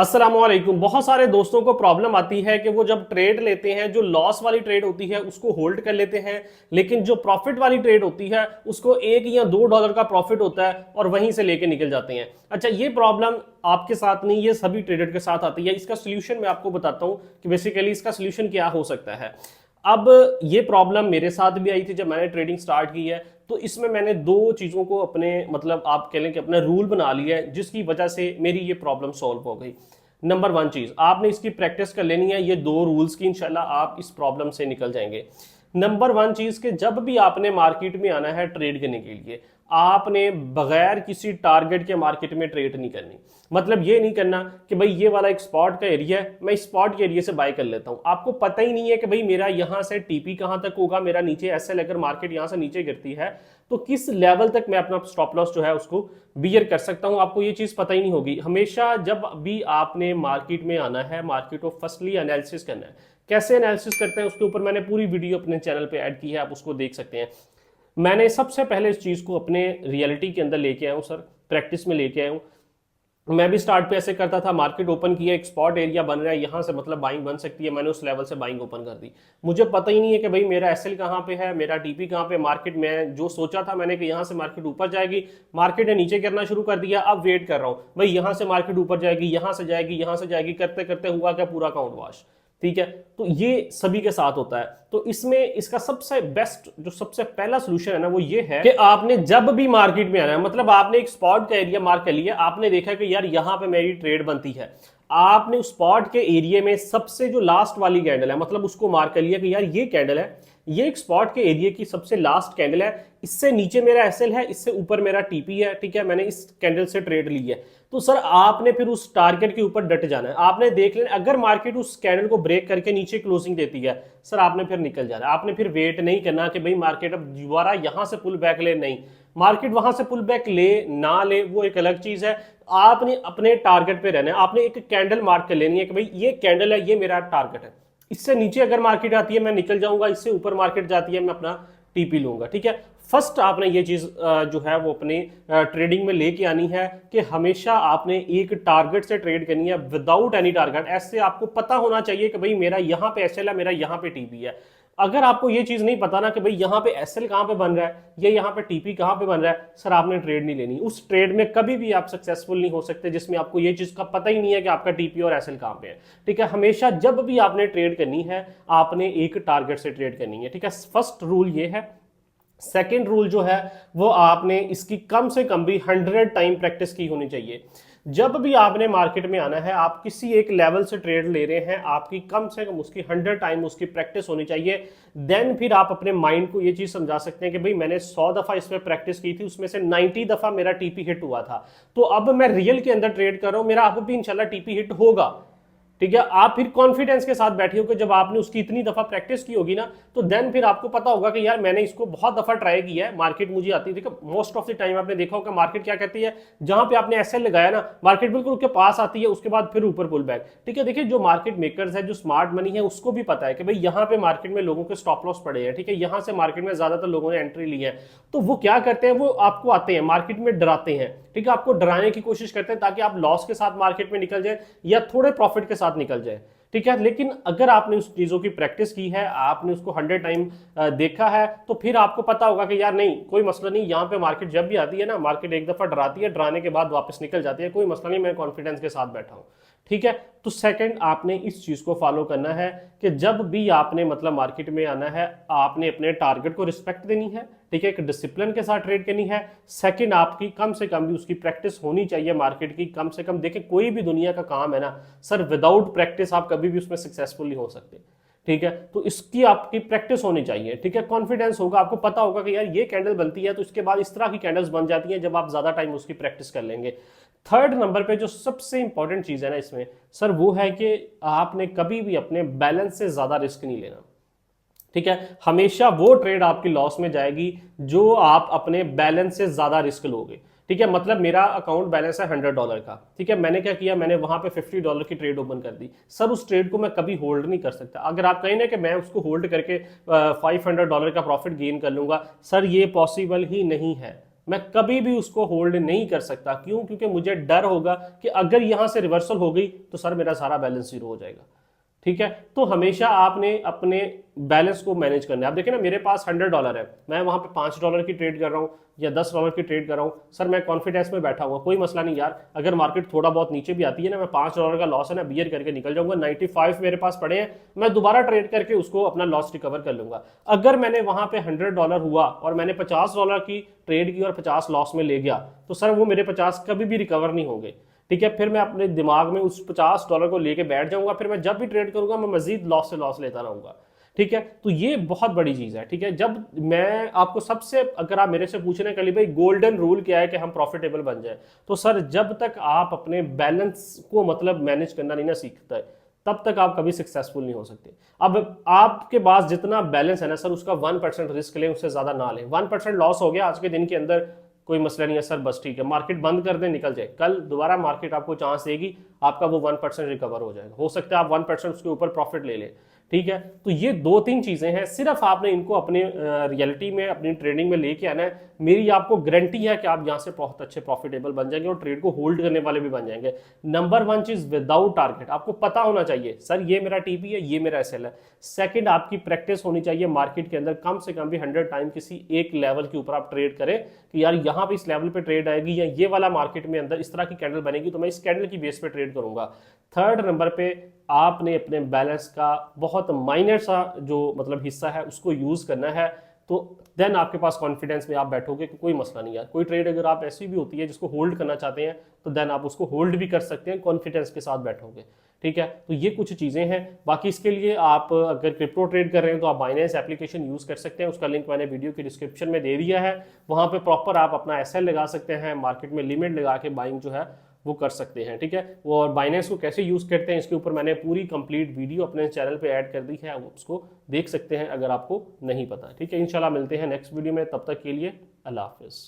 अस्सलामुअलैकुम। बहुत सारे दोस्तों को प्रॉब्लम आती है कि वो जब ट्रेड लेते हैं, जो लॉस वाली ट्रेड होती है उसको होल्ड कर लेते हैं, लेकिन जो प्रॉफिट वाली ट्रेड होती है उसको $1 या $2 का प्रॉफिट होता है और वहीं से लेके निकल जाते हैं। अच्छा, ये प्रॉब्लम आपके साथ नहीं, ये सभी ट्रेडर के साथ आती है। इसका सोल्यूशन मैं आपको बताता हूं कि बेसिकली इसका सोल्यूशन क्या हो सकता है। अब ये प्रॉब्लम मेरे साथ भी आई थी जब मैंने ट्रेडिंग स्टार्ट की है, तो इसमें मैंने दो चीज़ों को अपने मतलब आप कह लें कि अपना रूल बना लिया है, जिसकी वजह से मेरी ये प्रॉब्लम सॉल्व हो गई। नंबर वन चीज़ आपने इसकी प्रैक्टिस कर लेनी है, ये दो रूल्स की, इंशाल्लाह आप इस प्रॉब्लम से निकल जाएंगे। नंबर वन चीज़ के जब भी आपने मार्केट में आना है ट्रेड करने के लिए, आपने बगैर किसी टारगेट के मार्केट में ट्रेड नहीं करनी। मतलब ये नहीं करना कि भाई ये वाला एक स्पॉट का एरिया है, मैं इस स्पॉट के एरिया से बाय कर लेता हूं। आपको पता ही नहीं है कि भाई मेरा यहां से टीपी कहां तक होगा, मेरा नीचे ऐसे अगर मार्केट यहां से नीचे गिरती है तो किस लेवल तक मैं अपना स्टॉप लॉस जो है उसको बियर कर सकता हूं, आपको ये चीज पता ही नहीं होगी। हमेशा जब भी आपने मार्केट में आना है, मार्केट को फर्स्टली एनालिसिस करना है। कैसे एनालिसिस करते हैं उसके ऊपर मैंने पूरी वीडियो अपने चैनल पे ऐड की है, आप उसको देख सकते हैं। मैंने सबसे पहले इस चीज को अपने रियलिटी के अंदर लेके आया हूं सर, प्रैक्टिस में लेके आया हूं। मैं भी स्टार्ट पे ऐसे करता था, मार्केट ओपन किया, एक स्पॉट एरिया बन रहा है, यहां से मतलब बाइंग बन सकती है, मैंने उस लेवल से बाइंग ओपन कर दी। मुझे पता ही नहीं है कि भाई मेरा एसएल कहां पे है, मेरा टीपी कहां पे। मार्केट में जो सोचा था मैंने कि यहां से मार्केट ऊपर जाएगी, मार्केट ने नीचे गिरना शुरू कर दिया। अब वेट कर रहा हूं भाई यहां से मार्केट ऊपर जाएगी, यहां से जाएगी, यहां से जाएगी, करते करते हुआ क्या पूरा अकाउंट वॉश। ठीक है, तो ये सभी के साथ होता है। तो इसमें इसका सबसे बेस्ट जो सबसे पहला सोल्यूशन है ना, वो ये है कि आपने जब भी मार्केट में आना है, मतलब आपने एक स्पॉट का एरिया मार्क कर लिया, आपने देखा कि यार यहां पे मेरी ट्रेड बनती है, आपने उस स्पॉट के एरिया में सबसे जो लास्ट वाली कैंडल है, मतलब उसको मार्क कर लिया कि यार ये कैंडल है, ये एक स्पॉट के एरिया की सबसे लास्ट कैंडल है, इससे नीचे मेरा एसएल है, इससे ऊपर मेरा टीपी है। ठीक है, मैंने इस कैंडल से ट्रेड ली है। तो सर आपने फिर उस टारगेट के ऊपर डट जाना है। आपने देख लेना अगर मार्केट उस कैंडल को ब्रेक करके नीचे क्लोजिंग देती है, सर आपने फिर निकल जाना है। आपने फिर वेट नहीं करना कि भाई मार्केट अब दोबारा यहां से पुल बैक ले, नहीं। मार्केट वहां से पुल बैक ले ना ले वो एक अलग चीज है, आपने अपने टारगेट पे रहना है। आपने एक कैंडल मार्क कर लेनी है कि भाई ये कैंडल है, ये मेरा टारगेट है, इससे नीचे अगर मार्केट आती है मैं निकल जाऊंगा, इससे ऊपर मार्केट जाती है मैं अपना टीपी लूंगा। ठीक है, फर्स्ट आपने ये चीज जो है वो अपनी ट्रेडिंग में लेके आनी है कि हमेशा आपने एक टारगेट से ट्रेड करनी है, विदाउट एनी टारगेट। ऐसे आपको पता होना चाहिए कि भाई मेरा यहां पे एसएल है, मेरा यहां पे टीपी है। अगर आपको ये चीज नहीं पता ना कि भाई यहां पे एसएल कहां पे बन रहा है या यहां पे टीपी कहां पे बन रहा है, सर आपने ट्रेड नहीं लेनी। उस ट्रेड में कभी भी आप सक्सेसफुल नहीं हो सकते जिसमें आपको ये चीज का पता ही नहीं है कि आपका टीपी और एसएल कहां पे है। ठीक है, हमेशा जब भी आपने ट्रेड करनी है आपने एक टारगेट से ट्रेड करनी है। ठीक है, फर्स्ट रूल ये है। सेकेंड रूल जो है वो आपने इसकी कम से कम भी 100 टाइम प्रैक्टिस की होनी चाहिए। जब भी आपने मार्केट में आना है, आप किसी एक लेवल से ट्रेड ले रहे हैं, आपकी कम से कम उसकी 100 टाइम उसकी प्रैक्टिस होनी चाहिए। देन फिर आप अपने माइंड को ये चीज समझा सकते हैं कि भाई मैंने 100 दफा इसमें प्रैक्टिस की थी, उसमें से 90 दफा मेरा टीपी हिट हुआ था, तो अब मैं रियल के अंदर ट्रेड कर रहा हूं, मेरा अब भी इंशाल्लाह टीपी हिट होगा। ठीक है, आप फिर कॉन्फिडेंस के साथ बैठे हो कि जब आपने उसकी इतनी दफा प्रैक्टिस की होगी ना, तो देन फिर आपको पता होगा कि यार मैंने इसको बहुत दफा ट्राई किया है, मार्केट मुझे आती थी। मोस्ट ऑफ द टाइम आपने देखा होगा मार्केट क्या कहती है, जहां पे आपने एसएल लगाया ना, मार्केट बिल्कुल उसके पास आती है, उसके बाद फिर ऊपर पुल बैक। ठीक है, देखिए जो मार्केट मेकर्स है, जो स्मार्ट मनी है, उसको भी पता है कि भाई यहाँ पे मार्केट में लोगों के स्टॉप लॉस पड़े हैं। ठीक है, यहाँ से मार्केट में ज्यादातर लोगों ने एंट्री ली है, तो वो क्या करते हैं, वो आपको आते हैं मार्केट में डराते हैं। ठीक है, आपको डराने की कोशिश करते हैं ताकि आप लॉस के साथ मार्केट में निकल जाए या थोड़े प्रॉफिट के साथ निकल जाए। ठीक है, लेकिन अगर आपने उस चीजों की प्रैक्टिस की है, आपने उसको 100 टाइम देखा है, तो फिर आपको पता होगा कि यार नहीं कोई मसला नहीं, यहाँ पे मार्केट जब भी आती है ना, मार्केट एक दफा डराती है, डराने के बाद वापस निकल जाती है, कोई मसला नहीं, मैं कॉन्फिडेंस के साथ बैठा हूँ। ठीक है, तो सेकंड आपने इस चीज को फॉलो करना है कि जब भी आपने मतलब मार्केट में आना है, आपने अपने टारगेट को रिस्पेक्ट देनी है। ठीक है, एक डिसिप्लिन के साथ ट्रेड करनी है। सेकंड आपकी कम से कम भी उसकी प्रैक्टिस होनी चाहिए मार्केट की, कम से कम। देखिए कोई भी दुनिया का काम है ना सर, विदाउट प्रैक्टिस आप कभी भी उसमें सक्सेसफुल नहीं हो सकते। ठीक है, तो इसकी आपकी प्रैक्टिस होनी चाहिए। ठीक है, कॉन्फिडेंस होगा, आपको पता होगा कि यार ये कैंडल बनती है तो इसके बाद इस तरह की कैंडल्स बन जाती हैं, जब आप ज्यादा टाइम उसकी प्रैक्टिस कर लेंगे। थर्ड नंबर पे जो सबसे इंपॉर्टेंट चीज है ना इसमें सर, वो है कि आपने कभी भी अपने बैलेंस से ज्यादा रिस्क नहीं लेना। ठीक है, हमेशा वो ट्रेड आपकी लॉस में जाएगी जो आप अपने बैलेंस से ज्यादा रिस्क लोगे। ठीक है, मतलब मेरा अकाउंट बैलेंस है $100 का। ठीक है, मैंने क्या किया, मैंने वहां पे $50 की ट्रेड ओपन कर दी। सर उस ट्रेड को मैं कभी होल्ड नहीं कर सकता। अगर आप कहें ना कि मैं उसको होल्ड करके $500 का प्रॉफिट गेन कर लूंगा, सर ये पॉसिबल ही नहीं है। मैं कभी भी उसको होल्ड नहीं कर सकता। क्यों? क्योंकि मुझे डर होगा कि अगर यहां से रिवर्सल हो गई तो सर मेरा सारा बैलेंस जीरो हो जाएगा। ठीक है, तो हमेशा आपने अपने बैलेंस को मैनेज करना है। आप देखिए ना, मेरे पास $100 है, मैं वहां पे $5 की ट्रेड कर रहा हूं या $10 की ट्रेड कर रहा हूं, सर मैं कॉन्फिडेंस में बैठा हुआ, कोई मसला नहीं यार, अगर मार्केट थोड़ा बहुत नीचे भी आती है ना, मैं $5 का लॉस है ना बियर करके निकल जाऊंगा, 95 मेरे पास पड़े हैं, मैं दोबारा ट्रेड करके उसको अपना लॉस रिकवर कर लूंगा। अगर मैंने वहां पे $100 हुआ और मैंने $50 की ट्रेड की और 50 लॉस में ले गया, तो सर वो मेरे 50 कभी भी रिकवर नहीं होंगे। ठीक है, फिर मैं अपने दिमाग में उस $50 को लेके बैठ जाऊंगा, फिर मैं जब भी ट्रेड करूंगा मैं मजीद लॉस से लॉस लेता रहूंगा। ठीक है, तो ये बहुत बड़ी चीज है। ठीक है, जब मैं आपको सबसे, अगर आप मेरे से पूछ रहे हैं कली भाई गोल्डन रूल क्या है कि हम प्रॉफिटेबल बन जाए, तो सर जब तक आप अपने बैलेंस को मतलब मैनेज करना नहीं ना सीखता है, तब तक आप कभी सक्सेसफुल नहीं हो सकते। अब आपके पास जितना बैलेंस है ना सर, उसका 1% रिस्क लें, उससे ज्यादा ना लें। 1% लॉस हो गया आज के दिन के अंदर, कोई मसला नहीं है सर, बस ठीक है, मार्केट बंद कर दें, निकल जाए, कल दोबारा मार्केट आपको चांस देगी, आपका वो 1% रिकवर हो जाएगा, हो सकता है आप 1% उसके ऊपर प्रॉफिट ले लें। ठीक है, तो ये 2-3 चीजें हैं, सिर्फ आपने इनको अपने रियलिटी में, अपनी ट्रेडिंग में लेके आना है। मेरी आपको गारंटी है कि आप यहां से बहुत अच्छे प्रॉफिटेबल बन जाएंगे और ट्रेड को होल्ड करने वाले भी बन जाएंगे। नंबर 1 चीज, विदाउट टारगेट, आपको पता होना चाहिए सर ये मेरा टीपी है, ये मेरा एसएल है। सेकंड, आपकी प्रैक्टिस होनी चाहिए मार्केट के अंदर, कम से कम भी 100 टाइम किसी एक लेवल के ऊपर आप ट्रेड करें कि यार यहां पे इस लेवल पे ट्रेड आएगी या ये वाला मार्केट में अंदर इस तरह की कैंडल बनेगी तो मैं इस कैंडल की बेस पे ट्रेड करूंगा। थर्ड नंबर पे, आपने अपने बैलेंस का बहुत माइनर सा जो मतलब हिस्सा है उसको यूज करना है, तो देन आपके पास कॉन्फिडेंस में आप बैठोगे कि कोई मसला नहीं यार, कोई ट्रेड अगर आप ऐसी भी होती है जिसको होल्ड करना चाहते हैं तो देन आप उसको होल्ड भी कर सकते हैं, कॉन्फिडेंस के साथ बैठोगे। ठीक है, तो ये कुछ चीजें हैं। बाकी इसके लिए आप अगर क्रिप्टो ट्रेड कर रहे हैं तो आप बाइनेंस एप्लीकेशन यूज कर सकते हैं, उसका लिंक मैंने वीडियो के डिस्क्रिप्शन में दे दिया है। वहां पे प्रॉपर आप अपना एसएल लगा सकते हैं, मार्केट में लिमिट लगा के बाइंग जो है वो कर सकते हैं। ठीक है, वो और बाइनेंस को कैसे यूज करते हैं इसके ऊपर मैंने पूरी कंप्लीट वीडियो अपने चैनल पे ऐड कर दी है, आप उसको देख सकते हैं अगर आपको नहीं पता। ठीक है, इंशाल्लाह मिलते हैं नेक्स्ट वीडियो में, तब तक के लिए अल्लाह हाफिज।